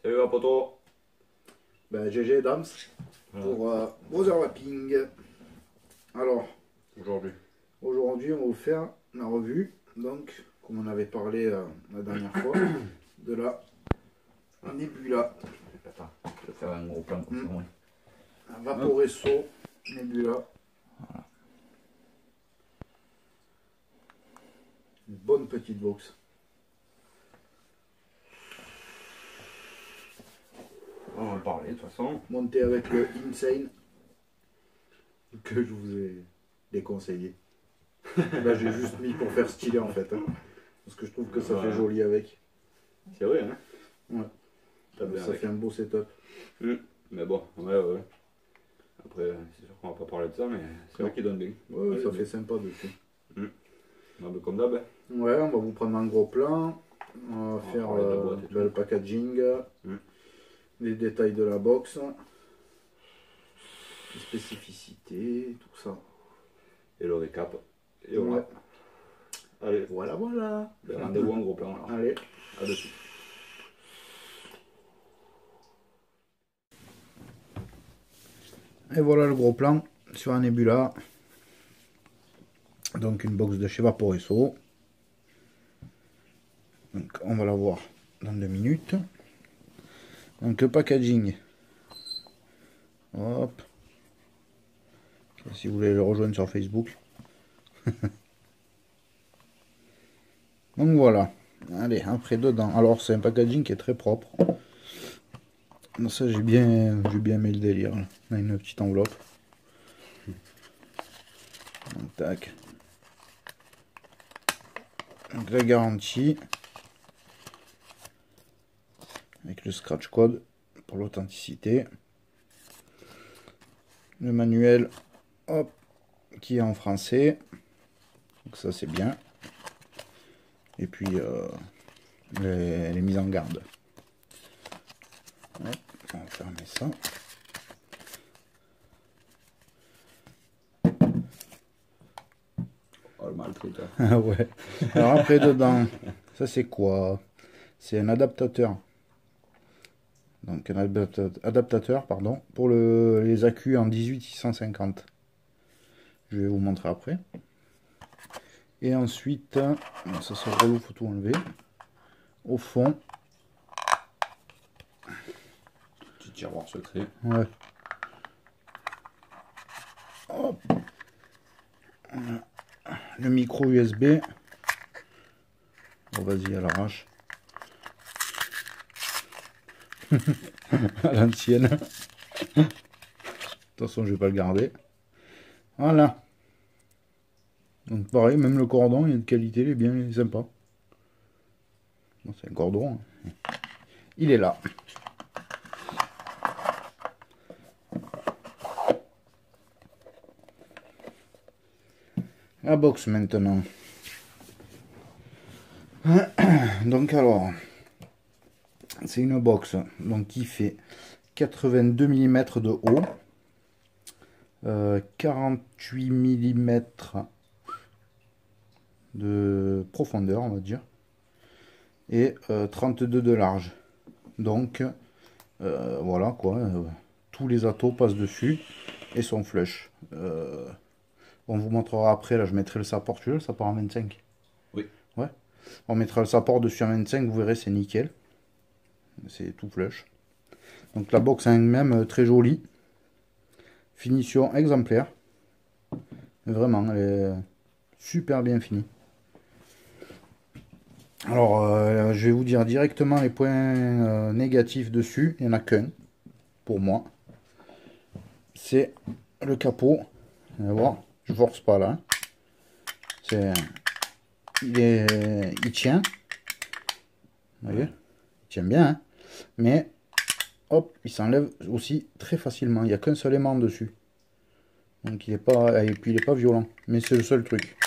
Salut à poto. Ben, GG Dams Voilà. pour Brother Mapping. Alors, Aujourd'hui. on va vous faire la revue, donc, comme on avait parlé la dernière fois, de la Nebula. Attends, je vais faire un gros plan comme ça, ouais. Un Vaporesso Nebula. Une bonne petite box. On va en parler de toute façon. Montée avec le Insane que je vous ai déconseillé. Là, j'ai juste mis pour faire stylé en fait. Hein, parce que je trouve que ça fait joli avec. C'est vrai, hein? Ouais. Ça fait un beau setup. Mais bon, ouais. Après, c'est sûr qu'on va pas parler de ça, mais c'est vrai qu'il donne bien. Ouais, ça fait sympa dessus. Comme d'hab. Ouais, on va vous prendre un gros plan. On va faire parler de la boîte et tout. le packaging, les détails de la box, les spécificités, tout ça. Et le récap. Et Ouais. voilà. Allez, Voilà. ben, rendez-vous en gros plan alors. Allez. À dessus. Et voilà le gros plan sur un Nebula. Donc une box de chez Vaporesso. Donc on va la voir dans 2 minutes. Donc le packaging. Hop. Si vous voulez le rejoindre sur Facebook. Donc voilà. Allez, après dedans. Alors c'est un packaging qui est très propre. Donc ça j'ai bien aimé le délire. Là. On a une petite enveloppe. Donc tac. Donc la garantie. Avec le scratch code pour l'authenticité. Le manuel, hop, qui est en français. Donc ça c'est bien. Et puis les mises en garde. Hop, on va fermer ça. Oh le mal truc là. Ah ouais. Alors après dedans, ça c'est quoi? C'est un adaptateur. Donc un adaptateur, pardon, pour les accus en 18650. Je vais vous montrer après. Et ensuite, ça c'est relou, faut tout enlever. Au fond, Petit tiroir secret. ouais. Hop. Le micro USB. Oh, vas-y, à l'arrache. À l'ancienne. De toute façon, je vais pas le garder. Voilà. Donc pareil, même le cordon, il est de qualité, il est bien, il est sympa. Bon, c'est un cordon. Hein. Il est là. La box maintenant. Donc alors, c'est une box donc, qui fait 82 mm de haut, 48 mm de profondeur, on va dire, et 32 de large. Donc voilà quoi, tous les atos passent dessus et sont flush. On vous montrera après, là je mettrai le support, tu veux le support en 25? Oui. Ouais. On mettra le support dessus en 25, vous verrez, c'est nickel. C'est tout flush. Donc la box en elle-même, très jolie. Finition exemplaire. Vraiment, elle est super bien finie. Alors, je vais vous dire directement les points négatifs dessus. Il n'y en a qu'un, pour moi. C'est le capot. Vous allez voir, je force pas là. Il tient. Vous voyez, il tient bien. Hein, mais, hop, il s'enlève aussi très facilement. Il n'y a qu'un seul aimant dessus. Donc il est pas. Et puis il est pas violent. Mais c'est le seul truc.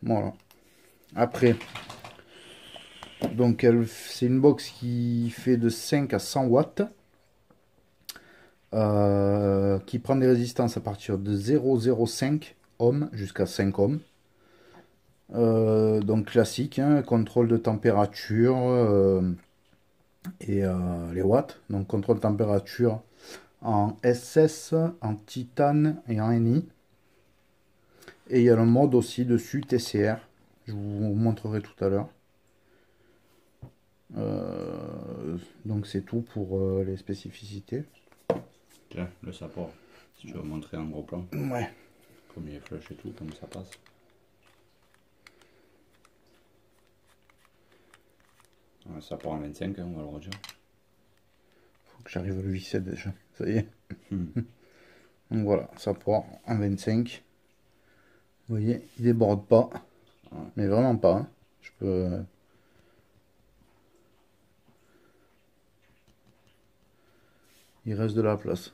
Voilà. Après. Donc c'est une box qui fait de 5 à 100 watts. Qui prend des résistances à partir de 0,05 ohms jusqu'à 5 ohms. Donc classique, hein, contrôle de température, et les watts. Donc contrôle température en SS, en titane et en Ni. Et il y a le mode aussi dessus TCR. Je vous montrerai tout à l'heure. Donc c'est tout pour les spécificités. Tiens, le support, si tu veux montrer un gros plan. Ouais. Comme il est flush et tout, comme ça passe. Un support en 25, hein, on va le redire. Faut que j'arrive à le visser déjà. Ça y est. Donc voilà, support en 25. Vous voyez, il déborde pas. Ouais. Mais vraiment pas. Hein. Je peux... Il reste de la place.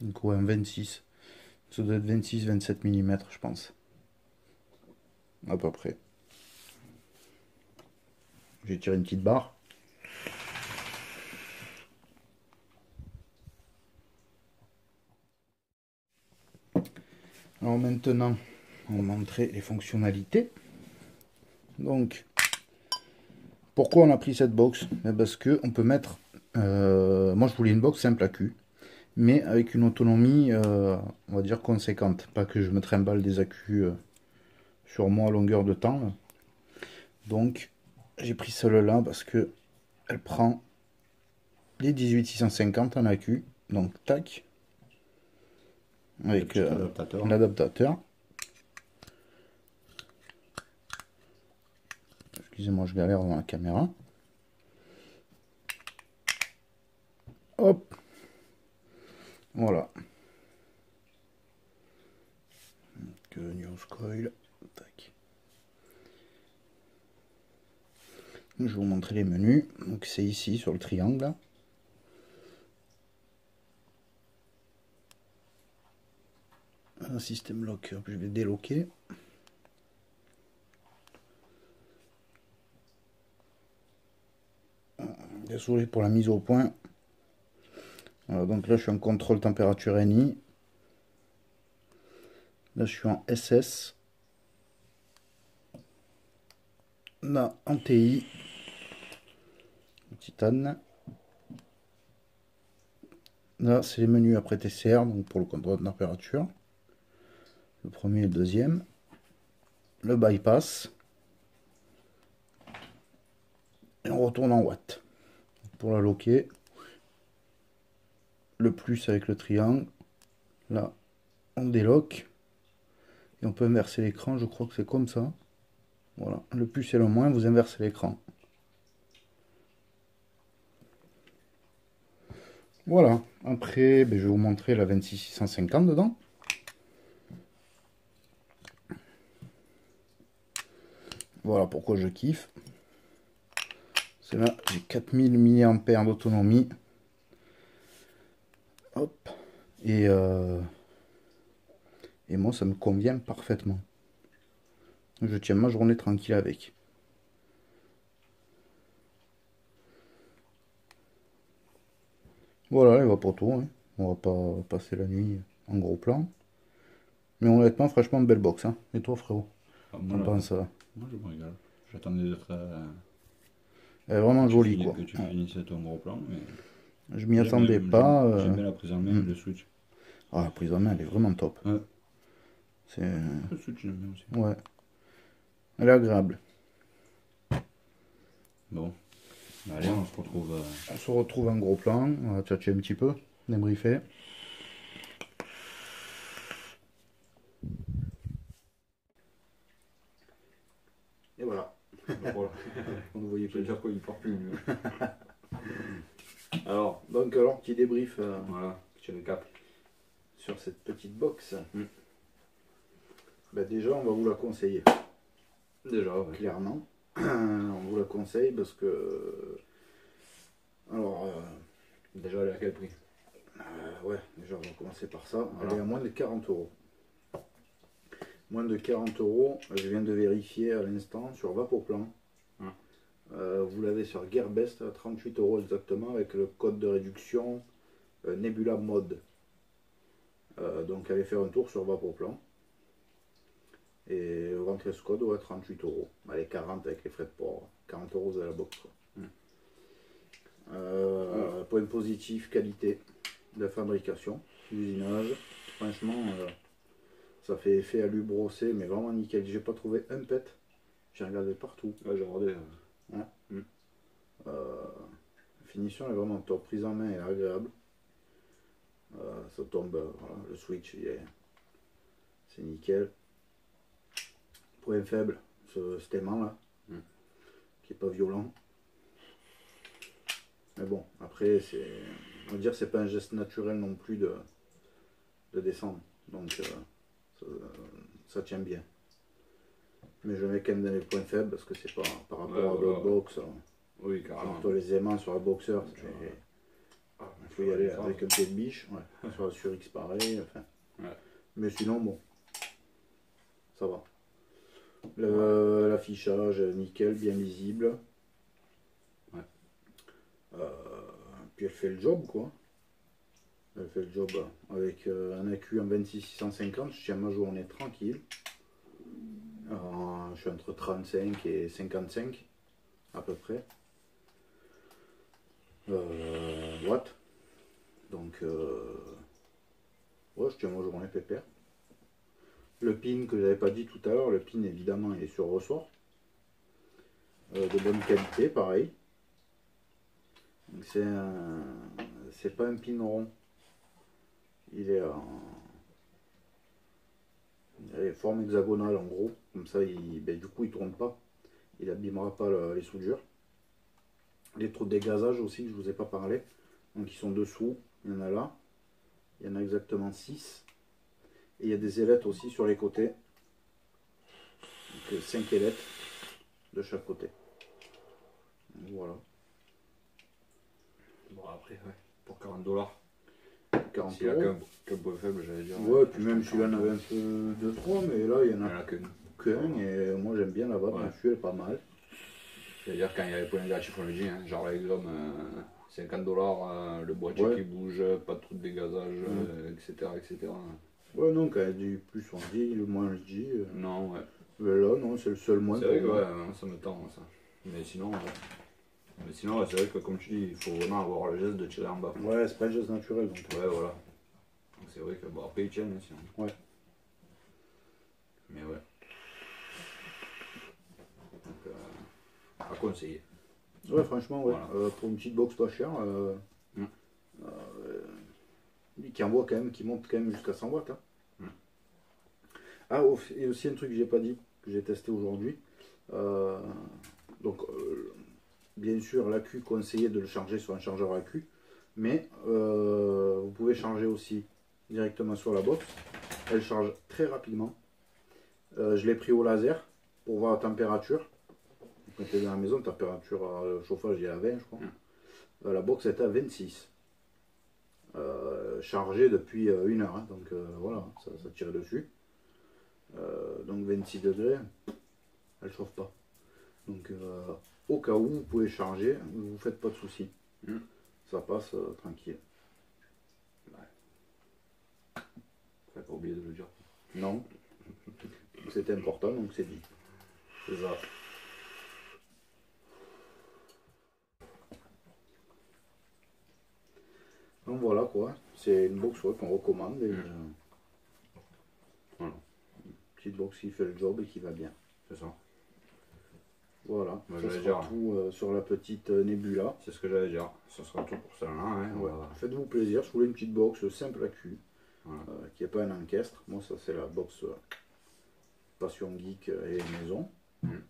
Donc ouais, un 26. Ça doit être 26-27 mm, je pense. À peu près. J'ai tiré une petite barre. Alors maintenant, on va montrer les fonctionnalités. Donc, pourquoi on a pris cette box? Parce que on peut mettre... moi, je voulais une box simple à cul, mais avec une autonomie, on va dire, conséquente. Pas que je me trimballe des accus sur moi à longueur de temps. Là. Donc, j'ai pris celle-là parce que elle prend les 18650 en accu. Donc, tac. Avec l'adaptateur. Excusez-moi, je galère dans la caméra. Hop. Voilà. Que news coil. Tac. Je vais vous montrer les menus. Donc c'est ici sur le triangle. Un système lock que je vais déloquer. Désolé pour la mise au point. Voilà, donc là je suis en contrôle température Ni. Là je suis en SS. Là en TI. Titane. Là c'est les menus après TCR, donc pour le contrôle de température. Le premier et le deuxième. Le bypass. Et on retourne en watts. Pour la loquer. Le plus avec le triangle. Là, on déloque. Et on peut inverser l'écran, je crois que c'est comme ça. Voilà, le plus et le moins, vous inversez l'écran. Voilà, après, je vais vous montrer la 26650 dedans. Voilà pourquoi je kiffe. C'est là, j'ai 4000 mAh d'autonomie. Hop. Et moi, ça me convient parfaitement. Je tiens ma journée tranquille avec. Voilà les vapotos. Hein. On va pas passer la nuit en gros plan. Mais honnêtement, franchement, belle box. Hein. Et toi, frérot, t'en penses ça? Moi, je me régale. J'attendais d'être... Elle est vraiment jolie, quoi. Que tu finisses ton gros plan, mais... Je m'y attendais pas. J'aime bien la prise en main, le switch. Ah, la prise en main, elle est vraiment top. Ouais. C'est... Le switch, j'aime bien aussi. Ouais. Elle est agréable. Bon. Allez, on se retrouve... On se retrouve en gros plan. On va tchatcher un petit peu, débriefer. Et voilà. Voilà. On ne voyait Je veux dire quoi, il part plus mieux. Alors, petit débrief Voilà, petit récap. sur cette petite box. Déjà, on va vous la conseiller. Déjà, ouais. Clairement. On vous la conseille parce que... Alors, déjà, elle est à quel prix? ouais, déjà, on va commencer par ça. Voilà. Elle est à moins de 40 euros. Moins de 40 euros, je viens de vérifier à l'instant sur Vapoplan. Vous l'avez sur Gearbest à 38 euros exactement avec le code de réduction Nebula Mode. Donc allez faire un tour sur Vapoplan. Et rentrez ce code, ouais, 38 euros. Allez, 40 avec les frais de port. 40 euros à la box. point positif, qualité de fabrication, l'usinage. Franchement, ça fait effet alu brossé, mais vraiment nickel. J'ai pas trouvé un pet. J'ai regardé partout. Ouais, j'ai regardé. Ouais. La finition est vraiment top. Prise en main est agréable. Ça tombe, voilà, le switch, c'est nickel. Point faible, cet aimant là, qui est pas violent. Mais bon, après, on va dire c'est pas un geste naturel non plus de descendre. Donc ça tient bien. Mais je mets quand même dans les points faibles parce que c'est pas par rapport à d'autres box. Oui, carrément. Surtout les aimants sur la boxer, il faut y aller avec un pied de biche. Ouais. Sur la sur X pareil. Enfin. Ouais. Mais sinon, bon, ça va. L'affichage, nickel, bien lisible. Ouais. Puis elle fait le job, quoi. Elle fait le job avec un accu en 26650. Je tiens ma journée tranquille. Je suis entre 35 et 55 à peu près watts. Donc ouais, je tiens ma journée pépère. Le pin que j'avais pas dit tout à l'heure, le pin évidemment il est sur ressort. De bonne qualité, pareil. C'est pas un pin rond. Il est en forme hexagonale en gros. Comme ça, du coup il tourne pas. Il abîmera pas les soudures. Les trous de dégazage aussi que je vous ai pas parlé. Donc ils sont dessous. Il y en a là. Il y en a exactement 6. Et il y a des ailettes aussi sur les côtés. Donc 5 ailettes de chaque côté. Donc, voilà. Bon après, ouais, pour 40$. 40 S'il euros. a qu'un point faible, j'allais dire. Ouais, puis même celui-là en avait un peu 2-3, mais là il y en a qu'une. qu'un. Et moi j'aime bien la vape, Ouais. dessus elle est pas mal. C'est-à-dire quand il y a les points négatifs, on le dit, hein, genre l'exome, 50$, le boîtier Ouais. qui bouge, pas de trou de dégazage, etc., etc. Ouais, non, quand il y a du plus on dit, le moins on le dit. Non, ouais. Mais là, non, c'est le seul moins. C'est vrai que pour moi. ouais, ça me tend, ça. Mais sinon, ouais, c'est vrai que comme tu dis, il faut vraiment avoir le geste de tirer en bas. Ouais, c'est pas un geste naturel. Donc. Ouais, voilà. Donc c'est vrai que bon, après ils tiennent, hein, sinon. Ouais. Mais ouais. Donc, à conseiller. Ouais, franchement, ouais. Voilà. Pour une petite box pas chère, qui envoie quand même, qui monte quand même jusqu'à 100 watts. Hein. Ah, et aussi un truc que j'ai pas dit, que j'ai testé aujourd'hui. Donc, bien sûr, l'AQ conseillé de le charger sur un chargeur AQ, mais vous pouvez charger aussi directement sur la box. Elle charge très rapidement. Je l'ai pris au laser pour voir la température. Quand tu es dans la maison, température chauffage il est à 20, je crois. La box est à 26. Chargée depuis 1 heure. Hein, donc voilà, ça tire dessus. Donc 26 degrés, elle chauffe pas. Donc au cas où vous pouvez charger, vous ne faites pas de soucis. Ça passe tranquille. Ouais. Faut pas oublier de le dire. Non. C'était important, donc c'est dit. C'est ça. Donc voilà quoi, c'est une box ouais, qu'on recommande. Et, voilà. Une petite box qui fait le job et qui va bien. C'est ça. Voilà, Bah, ça sera tout sur la petite Nebula. C'est ce que j'allais dire. Ce sera tout pour celle-là. Hein, Ouais. Faites-vous plaisir, je voulais une petite box simple à cul, voilà. qui n'est pas un encastre. Moi ça c'est la box Passion Geek et maison,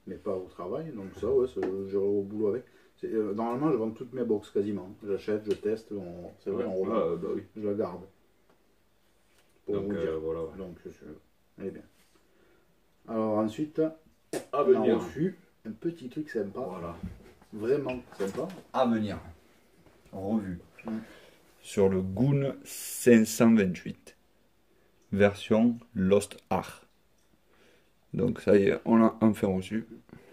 mais pas au travail. Donc ça ouais, j'irai au boulot avec. Normalement je vends toutes mes box quasiment. J'achète, je teste, c'est vrai, on revend. Bah oui. Je la garde. Pour donc vous dire. voilà. Ouais. Donc elle est bien. Alors ensuite, À on a venir. reçu un petit truc sympa. Voilà. Vraiment sympa. À venir. Revue. Sur le Goon 528. Version Lost Art. Donc ça y est, on l'a enfin reçu.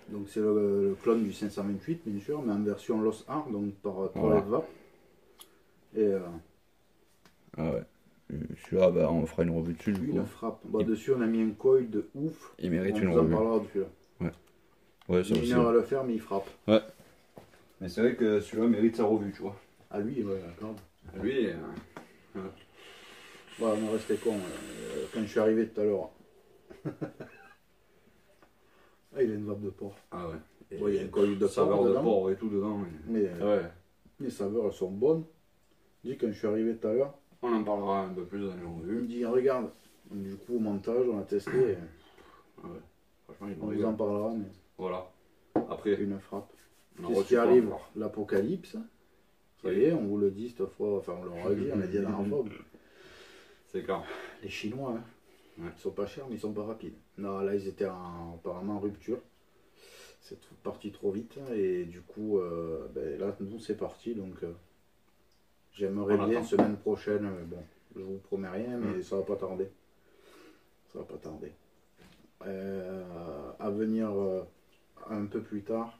Donc c'est le clone du 528 bien sûr, mais en version Lost Art, donc par Voilà. Vap. Et Ah ouais. Celui-là, bah, on fera une revue dessus. Du coup. une frappe. Bah, dessus on a mis un coil de ouf. Il mérite On une vous en revue. parlera dessus. Ouais, ça Il aussi. une heure à le faire, mais il frappe. Ouais. Mais c'est vrai que celui-là mérite sa revue, tu vois. Ah lui, ouais, d'accord. Lui, Ouais, on est resté con quand je suis arrivé tout à l'heure. Ah, il a une vape de porc. ah ouais. Et Ouais, il y a une colline de saveur porc de dedans. porc et tout dedans. Mais Ouais. les saveurs, elles sont bonnes. Je dis, quand je suis arrivé tout à l'heure, On en parlera un peu plus dans les il revues. me dit, regarde. Du coup, au montage, on a testé. Ah ouais. Franchement, il On nous vous en régale. parlera, mais Voilà. Après, une frappe. on en Qu'est-ce reçu qui pas arrive? encore. L'apocalypse. Ça y est, on vous le dit cette fois. Enfin, on l'aura dit, on l'a dit la dernière fois. C'est clair. Les Chinois, hein, Ouais. ils sont pas chers, mais ils sont pas rapides. Non, là, ils étaient apparemment en rupture. C'est parti trop vite. Et du coup, ben, là, nous, c'est parti. Donc, j'aimerais On bien attend. semaine prochaine. Bon, je vous promets rien, mais ça va pas tarder. Ça va pas tarder. À venir un peu plus tard,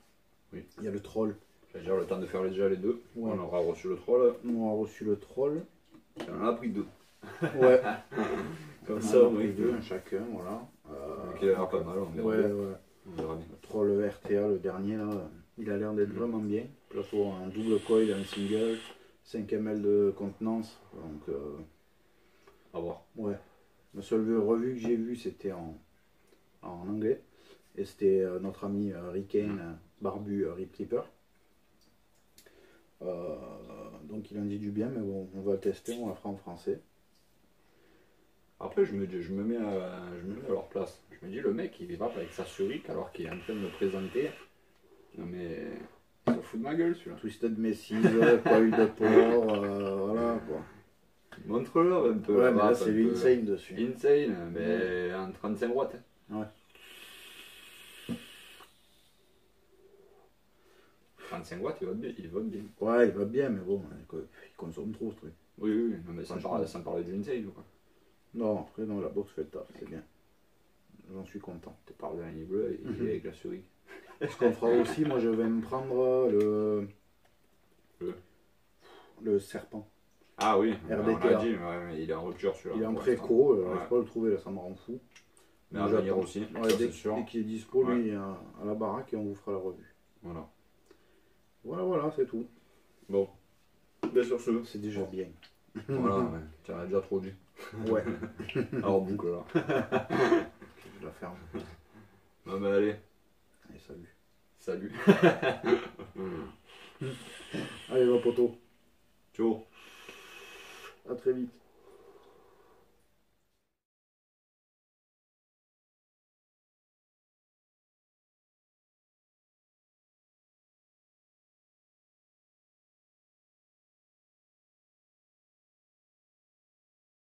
Oui. il y a le troll. C'est-à-dire le temps de faire déjà les deux. Ouais. On aura reçu le troll. Nous, on a reçu le troll. Et on en a pris deux. Ouais. Comme On ça, en a on pris est deux, un chacun, voilà. qui a l'air pas mal. On verra Ouais, bien. ouais. On verra bien. Le troll RTA, le dernier, là, il a l'air d'être vraiment bien. Plateau en double coil, en single, 5 ml de contenance. Donc, À voir. ouais. La seule revue que j'ai vue, c'était en anglais. Et c'était notre ami Rick Kane, barbu Rip Clipper. Donc il en dit du bien, mais bon, on va le tester, on la fera en français. Après, je me mets à leur place. Je me dis, le mec, il va avec sa Zurich alors qu'il est en train de me présenter. Non mais, il se fout de ma gueule celui-là. Twisted Message, coil de porc, voilà quoi. Montre-leur un peu. Ouais, la mais là vape, c'est un le peu. insane dessus. Insane, mais en 35 watts. Ouais. 35 watts, il va bien. Ouais, il va bien, mais bon, il consomme trop ce truc. Oui, oui, non, mais sans Franchement. parler du Insane quoi. Non, après, non, la box fait le taf, c'est bien. J'en suis content. Tu parles de l'année bleue et il est avec la Zurich. Ce qu'on fera aussi, moi je vais me prendre le serpent. Ah oui, on RDTA. a dit, ouais, mais il est en rupture celui-là. Il est en pour préco, l'instant. j'arrive pas à le trouver, là, ça me rend fou. Mais à J'attends. venir aussi, Ouais, ça, dès c'est sûr. qu'il est dispo, Ouais. lui, à la baraque, et on vous fera la revue. Voilà. Voilà, c'est tout. Bon, bien sur ce. C'est déjà bien. Voilà, ouais. Tu en as déjà trop dit. Ouais, Alors boucle là. je la ferme. Non mais allez, Allez, salut. salut. Allez, va poteau. Ciao. À très vite.